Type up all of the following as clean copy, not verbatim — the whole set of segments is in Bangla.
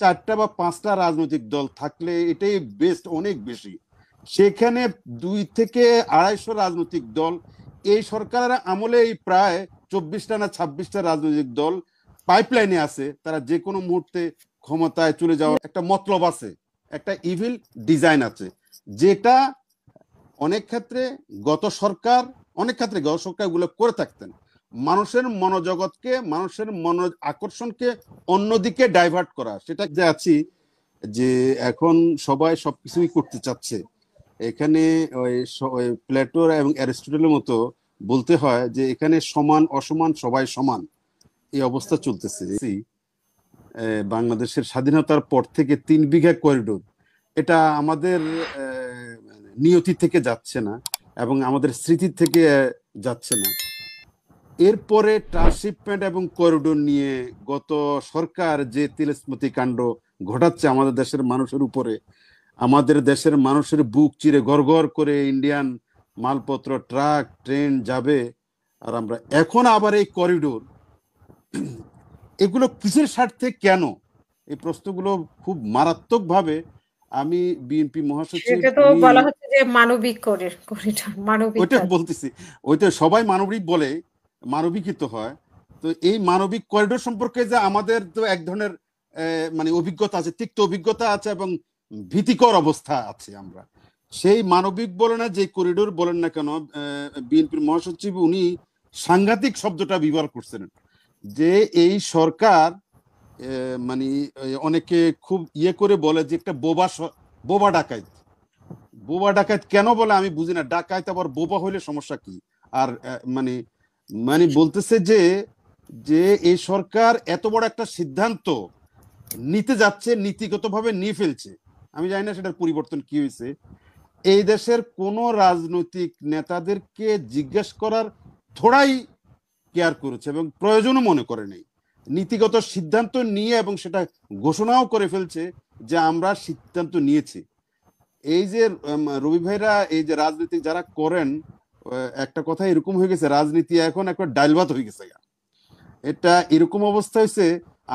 4টা বা 5টা রাজনৈতিক দল থাকলে এটাই বেস্ট, অনেক বেশি। সেখানে 2 থেকে 250 রাজনৈতিক দল, এই সরকারের আমলে এই প্রায় 24টা না 26টা রাজনৈতিক দল পাইপলাইনে আছে। তারা যে কোনো মুহূর্তে ক্ষমতায় চলে যাওয়ার একটা মতলব আছে, একটা ইভিল ডিজাইন আছে, যেটা অনেক ক্ষেত্রে গত সরকার গুলো করে থাকতেন। মানুষের মনোজগৎকে, মানুষের মন আকর্ষণকে অন্যদিকে ডাইভার্ট করা। সেটা যে আছি যে এখন সবাই সবকিছুই করতে চাচ্ছে। এখানে ওই প্লেটো এবং অ্যারিস্টটলের মতো বলতে হয় যে এখানে সমান অসমান সবাই সমান, এই অবস্থা চলতেছে। বাংলাদেশের স্বাধীনতার পর থেকে 3 বিঘা করিডোর, এটা আমাদের নিয়তি থেকে যাচ্ছে না এবং আমাদের স্মৃতি থেকে যাচ্ছে না। এরপরে ট্রান্সশিপমেন্ট এবং করিডোর নিয়ে গত সরকার যে তিলেস্মতি কাণ্ড ঘটাচ্ছে আমাদের দেশের মানুষের উপরে, আমাদের দেশের মানুষের বুক চিরে গড়গড় করে ইন্ডিয়ান মালপত্র ট্রাক ট্রেন যাবে, আর আমরা এখন আবার এই করিডোর, এগুলো কিসের স্বার্থে, কেন? এই প্রশ্নগুলো খুব মারাত্মক ভাবে আমি বিএনপি মহাসচিব, এটা তো বলা হচ্ছে যে মানবিক করিডোর, মানবিক ওইটা বলতেছি, ওইটা সবাই মানবিক বলে, মানবিকই তো হয়। তো এই মানবিক করিডোর সম্পর্কে যে আমাদের তো এক ধরনের মানে অভিজ্ঞতা আছে, তিক্ত অভিজ্ঞতা আছে এবং ভীতিকর অবস্থা আছে। আমরা সেই মানবিক বলে না, যে করিডোর বলেন না কেন, বিএনপির মহাসচিব উনি সাংঘাতিক শব্দটা ব্যবহার করছেন যে এই সরকার মানে অনেকে খুব করে বলে যে একটা বোবা ডাকাইত। বোবা ডাকাত কেন বলে আমি বুঝি না। ডাকাত আবার বোবা হইলে সমস্যা কি? আর মানে মানে বলতেছে যে যে এই সরকার এত বড় একটা সিদ্ধান্ত নিতে যাচ্ছে, নীতিগতভাবে নিয়ে ফেলছে। আমি জানি না সেটার পরিবর্তন কি হয়েছে। এই দেশের কোন রাজনৈতিক নেতাদেরকে জিজ্ঞেস করার থোড়াই কেয়ার করেছে এবং প্রয়োজনও মনে করে নেই। নীতিগত সিদ্ধান্ত নিয়ে এবং সেটা ঘোষণাও করে ফেলছে যে আমরা সিদ্ধান্ত নিয়েছি। এই যে রবি ভাইরা এই যে রাজনীতি যারা করেন, একটা কথা এরকম হয়ে গেছে, রাজনীতি এখন একটা ডাইল ভাত হয়ে গেছে। এটা এরকম অবস্থা হয়েছে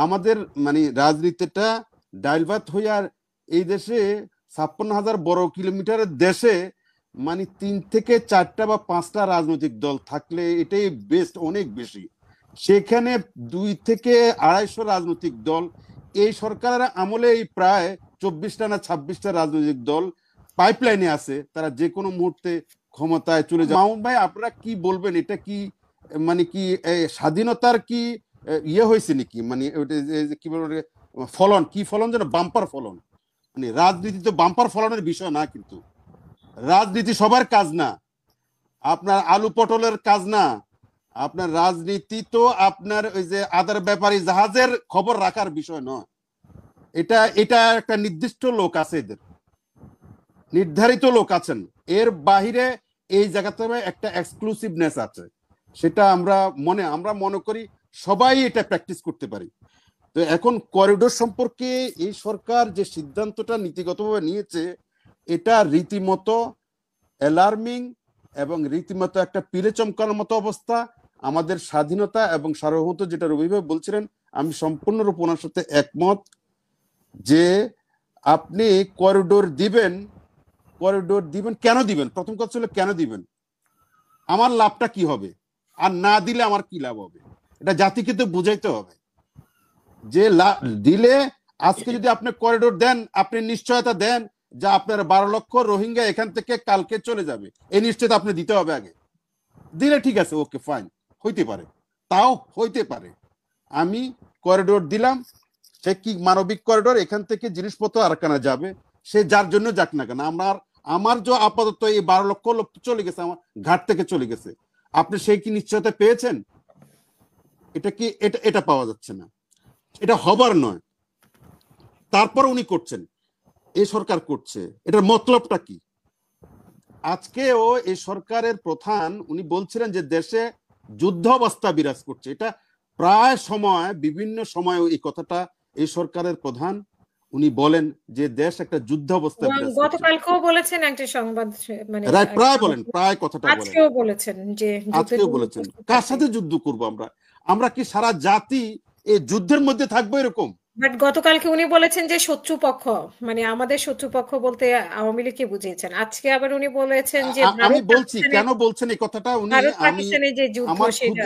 আমাদের, মানে রাজনীতিটা ডাইল ভাত হয়ে, আর এই দেশে 56,000 বর্গ কিলোমিটারের দেশে মানে 3 থেকে 4টা বা 5টা রাজনৈতিক দল থাকলে এটাই বেস্ট, অনেক বেশি। সেখানে 2 থেকে 250 রাজনৈতিক দল, এই সরকারের আমলে এই প্রায় 24টা না 26টা রাজনৈতিক দল পাইপলাইনে আছে। তারা যে কোনো মুহূর্তে ক্ষমতায় চলে যায়। মামুন ভাই, আপনারা কি বলবেন? এটা কি মানে কি স্বাধীনতার কি হয়েছে নাকি? মানে কি বলবো, ফলন কি, ফলন যেন বাম্পার ফলন। মানে রাজনীতি তো বাম্পার ফলনের বিষয় না, কিন্তু রাজনীতি সবার কাজ না, আপনার আলু পটলের কাজ না। আপনার রাজনীতি তো আপনার ওই যে আদার ব্যাপারী জাহাজের খবর রাখার বিষয় নয়। এটা এটা একটা নির্দিষ্ট লোক আছে, এদের নির্ধারিত লোক আছেন, এর বাহিরে এই জায়গাতে একটা এক্সক্লুসিভনেস আছে। সেটা আমরা মনে করি সবাই এটা প্র্যাকটিস করতে পারি। তো এখন করিডোর সম্পর্কে এই সরকার যে সিদ্ধান্তটা নীতিগতভাবে নিয়েছে, এটা রীতিমতো অ্যালার্মিং এবং রীতিমতো একটা পিলে চমকানোর মতো অবস্থা। আমাদের স্বাধীনতা এবং সার্বভৌমত্ব, যেটা রবি ভাই বলছিলেন, আমি সম্পূর্ণরূপে ওনার সাথে একমত যে আপনি করিডোর দিবেন কেন দিবেন? প্রথম কথা ছিল কেন দিবেন, আমার লাভটা কি হবে, আর না দিলে আমার কি লাভ হবে, এটা জাতিকে তো বুঝাইতে হবে। যে দিলে আজকে যদি আপনি করিডোর দেন, আপনি নিশ্চয়তা দেন যে আপনার 12 লক্ষ রোহিঙ্গা এখান থেকে কালকে চলে যাবে, এই নিশ্চয়তা আপনি দিতে হবে আগে। দিলে ঠিক আছে, ওকে ফাইন, হইতে পারে, তাও হইতে পারে। আমি করিডোর দিলাম, সে কি মানবিক করিডোর, এখান থেকে জিনিসপত্র আরকানা যাবে, সে যার জন্য যাক না কেন। আমার যে আপাতত এই 12 লক্ষ লোক চলে গেছে, আমার ঘাট থেকে চলে গেছে, আপনি সেই কি নিশ্চয়তা পেয়েছেন? এটা কি এটা পাওয়া যাচ্ছে না, এটা হবার নয়। তারপর উনি করছেন, এই সরকার করছে, এটার মতলবটা কি? আজকেও এই সরকারের প্রধান উনি বলছিলেন যে দেশে যুদ্ধ অবস্থা বিরাজ করছে। এটা প্রায় সময়, বিভিন্ন সময় এই কথাটা এই সরকারের প্রধান উনি বলেন যে দেশ একটা যুদ্ধ অবস্থা বিরাজ করছে। গতকালকেও বলেছেন একটা সংবাদ, মানে প্রায় কথাটা বলেন, আজকেও বলেছেন যে কার সাথে যুদ্ধ করব আমরা? আমরা কি সারা জাতি এই যুদ্ধের মধ্যে থাকবো এরকম? বাট গতকালকে উনি বলেছেন যে শত্রুপক্ষ, মানে আমাদের শত্রুপক্ষ বলতে আওয়ামী লীগকে বুঝিয়েছেন। আজকে আবার উনি বলেছেন যে আমি ভারত বলছি পাকিস্তানের কেন বলছেন এই কথাটা উনি, আমি যে যুদ্ধ সেটা।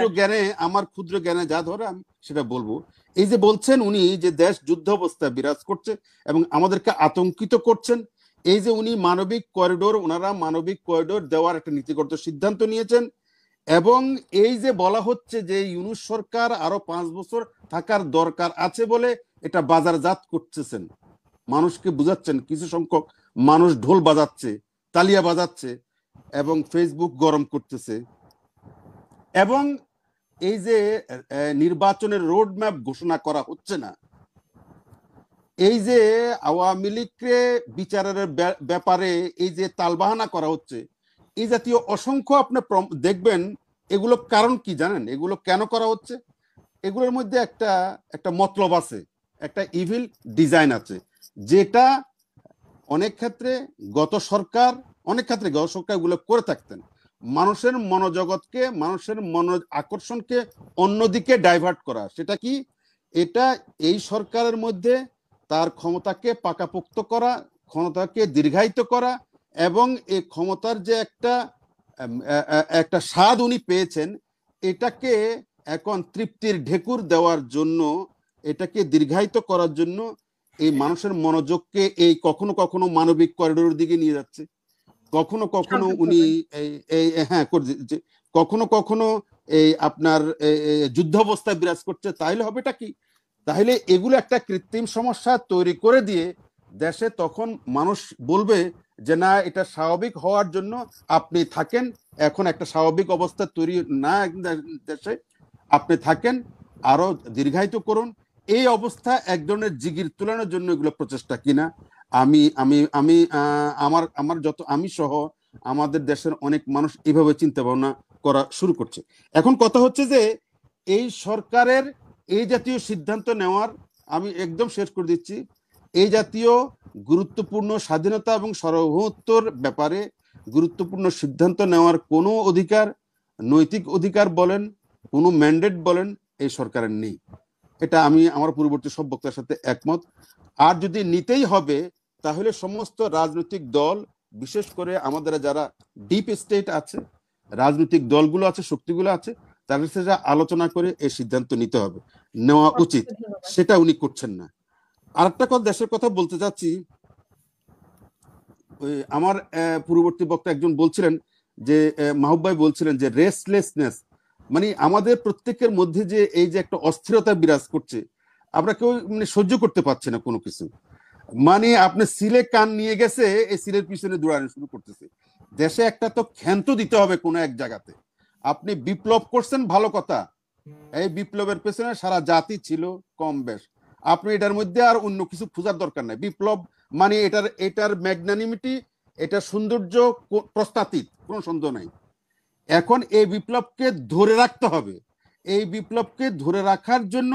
আমার ক্ষুদ্র জ্ঞানে যা ধরে আমি সেটা বলবো। এই যে বলছেন উনি যে দেশ যুদ্ধ অবস্থা বিরাজ করছে এবং আমাদেরকে আতঙ্কিত করছেন, এই যে উনি মানবিক করিডোর, ওনারা মানবিক করিডোর দেওয়ার একটা নীতিগত সিদ্ধান্ত নিয়েছেন, এবং এই যে বলা হচ্ছে যে ইউনূস সরকার আরো 5 বছর থাকার দরকার আছে বলে এটা বাজারজাত করতেছেন, মানুষকে বুঝাচ্ছেন। কিছু সংখ্যক মানুষ ঢোল বাজাচ্ছে, তালিয়া বাজাচ্ছে এবং ফেসবুক গরম করতেছে। এবং এই যে নির্বাচনের রোড ম্যাপ ঘোষণা করা হচ্ছে না, এই যে আওয়ামী লীগকে বিচারের ব্যাপারে এই যে তালবাহানা করা হচ্ছে, এই জাতীয় অসংখ্য আপনি দেখবেন। এগুলো কারণ কি জানেন? এগুলো কেন করা হচ্ছে? এগুলোর মধ্যে একটা একটা মতলব আছে, একটা ইভিল ডিজাইন আছে, যেটা অনেক ক্ষেত্রে গত সরকার এগুলো করে থাকতেন। মানুষের মনোজগৎকে, মানুষের মন আকর্ষণকে অন্যদিকে ডাইভার্ট করা। সেটা কি? এটা এই সরকারের মধ্যে তার ক্ষমতাকে পাকাপোক্ত করা, ক্ষমতাকে দীর্ঘায়িত করা, এবং এই ক্ষমতার যে একটা স্বাদ উনি পেয়েছেন, এটাকে এখন তৃপ্তির ঢেকুর দেওয়ার জন্য, এটাকে দীর্ঘায়িত করার জন্য এই মানুষের মনোযোগকে এই কখনো কখনো মানবিক করিডোরের দিকে নিয়ে যাচ্ছে, কখনো কখনো উনি হ্যাঁ কখনো কখনো এই আপনার যুদ্ধ অবস্থায় বিরাজ করছে। তাহলে হবেটা কি? তাহলে এগুলো একটা কৃত্রিম সমস্যা তৈরি করে দিয়ে দেশে তখন মানুষ বলবে যে না, এটা স্বাভাবিক হওয়ার জন্য আপনি থাকেন, এখন একটা স্বাভাবিক অবস্থা তৈরি না দেশে, আপনি থাকেন, আরো দীর্ঘায়িত করুন। এই অবস্থা এক ধরনের জিগির তোলানোর জন্য এগুলো প্রচেষ্টা কিনা আমি আমি আমি আমার আমার যত আমি সহ আমাদের দেশের অনেক মানুষ এইভাবে চিন্তা ভাবনা করা শুরু করছে। এখন কথা হচ্ছে যে এই সরকারের এই জাতীয় সিদ্ধান্ত নেওয়ার, আমি একদম শেষ করে দিচ্ছি, এই জাতীয় গুরুত্বপূর্ণ স্বাধীনতা এবং সার্বভৌমত্বর ব্যাপারে গুরুত্বপূর্ণ সিদ্ধান্ত নেওয়ার কোনো অধিকার, নৈতিক অধিকার বলেন, কোনো ম্যান্ডেট বলেন, এই সরকারের নেই। এটা আমি আমার পূর্ববর্তী সব বক্তার সাথে একমত। আর যদি নিতেই হবে, তাহলে সমস্ত রাজনৈতিক দল, বিশেষ করে আমাদের যারা ডিপ স্টেট আছে, রাজনৈতিক দলগুলো আছে, শক্তিগুলো আছে, তাদের সাথে আলোচনা করে এই সিদ্ধান্ত নিতে হবে, নেওয়া উচিত। সেটা উনি করছেন না। আরেকটা কথা, দেশের কথা বলতে চাচ্ছি। আমার পূর্ববর্তী বক্তা একজন বলছিলেন যে, মাহবুব ভাই বলছিলেন যে রেস্টলেসনেস, মানে আমাদের প্রত্যেকের মধ্যে যে এই যে একটা অস্থিরতা বিরাজ করছে, আমরা কেউ মানে সহ্য করতে পারছি না কোনো কিছু। মানে আপনি সিলে কান নিয়ে গেছে, এই সিলের পিছনে দৌড়ানো শুরু করতেছে। দেশে একটা তো ক্ষান্ত দিতে হবে কোনো এক জায়গাতে। আপনি বিপ্লব করছেন, ভালো কথা, এই বিপ্লবের পেছনে সারা জাতি ছিল কম বেশ, আপনি এটার মধ্যে আর অন্য কিছু খোঁজার দরকার নাই। বিপ্লব মানে এটার ম্যাগনানিমিটি, এটা সৌন্দর্য প্রস্তাতিত, কোনো সন্দেহ নাই। এখন এই বিপ্লবকে ধরে রাখতে হবে। এই বিপ্লবকে ধরে রাখার জন্য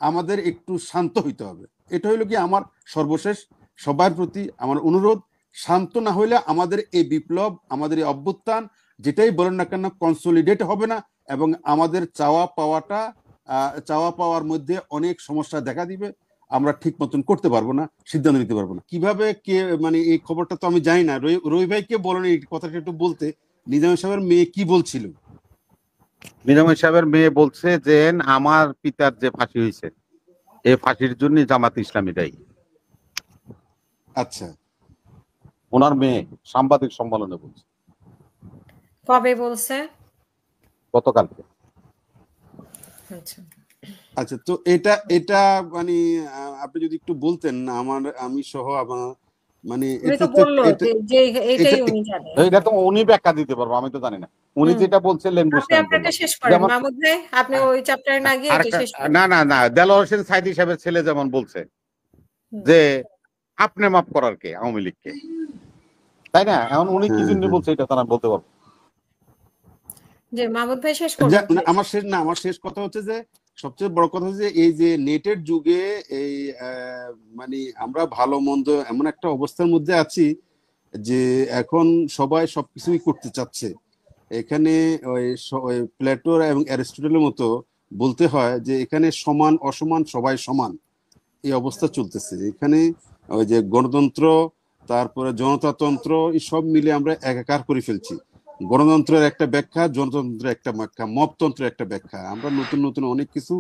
আমাদের একটু শান্ত হইতে হবে। এটা হইল কি আমার সর্বশেষ সবার প্রতি আমার অনুরোধ। শান্ত না হইলে আমাদের এই বিপ্লব, আমাদের এই অভ্যুত্থান, যেটাই বলেন না কেন, কনসলিডেট হবে না, এবং আমাদের চাওয়া পাওয়ার মধ্যে অনেক সমস্যা দেখা দিবে। আমরা ঠিক মতন করতে পারবো না, সিদ্ধান্ত নিতে পারবো না। কিভাবে কে, মানে এই খবরটা তো আমি জানি না, রবি ভাইকে বলেন এই কথাটা একটু বলতে। নিজাম সাহেবের মেয়ে কি বলছিল? নিজাম সাহেবের মেয়ে বলছে যে আমার পিতার যে ফাঁসি হয়েছে, এই ফাঁসির জন্য জামাত ইসলামী দায়ী। আচ্ছা, ওনার মেয়ে সাংবাদিক সম্মেলনে বলছে। কবে বলছে? গতকালকে। আচ্ছা আচ্ছা, তো এটা এটা মানে আপনি যদি একটু বলতেন, আমি সহ আমার মানে উনি তো বললো যে এটাই উনি জানেন। এটা তো উনি ব্যাখ্যা দিতে পারবো, আমি তো জানি না। উনি যেটা বলছিলেন আপনি শেষ করেন মাহমুদ ভাই, আপনি ওই চ্যাপ্টারে না গিয়ে এটা শেষ করেন। না দেলোয়ার হোসেন সাইদি সাহেবের ছেলে যেমন বলছে যে আপনি মাফ করার কে, আওয়ামী লীগকে, তাই না? এখন উনি কি জন্য বলছে এটা তারা বলতে পারবো। যে মাহমুদ ভাই শেষ করবেন। আমার শেষ কথা হচ্ছে যে, সবচেয়ে বড় কথা হচ্ছে এই যে নেটের যুগে এই মানে আমরা ভালো মন্দ এমন একটা অবস্থার মধ্যে আছি যে এখন সবাই সবকিছুই করতে চাচ্ছে। এখানে ওই প্লেটো এবং অ্যারিস্টটলের মতো বলতে হয় যে এখানে সমান অসমান সবাই সমান। এই অবস্থা চলতেছে এখানে। ওই যে গণতন্ত্র, তারপরে জনতাতন্ত্র, এই সব মিলে আমরা একাকার করে ফেলছি। গণতন্ত্রের একটা ব্যাখ্যা, জনতন্ত্রের একটা ব্যাখ্যা, মপতন্ত্রের একটা ব্যাখ্যা, আমরা নতুন নতুন অনেক কিছু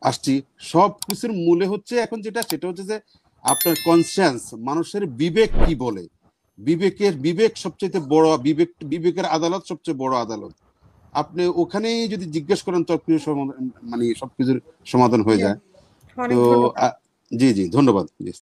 আসছি। সব কিছুর মূলে হচ্ছে এখন যেটা, সেটা হচ্ছে যে আপনার কনসিয়ান্স, মানুষের বিবেক কি বলে। বিবেক সবচেয়ে বড়, বিবেকের আদালত সবচেয়ে বড় আদালত। আপনি ওখানেই যদি জিজ্ঞেস করেন তো মানে সবকিছুর সমাধান হয়ে যায়। অনেক তো ধন্যবাদ। জি জি, ধন্যবাদ। জি।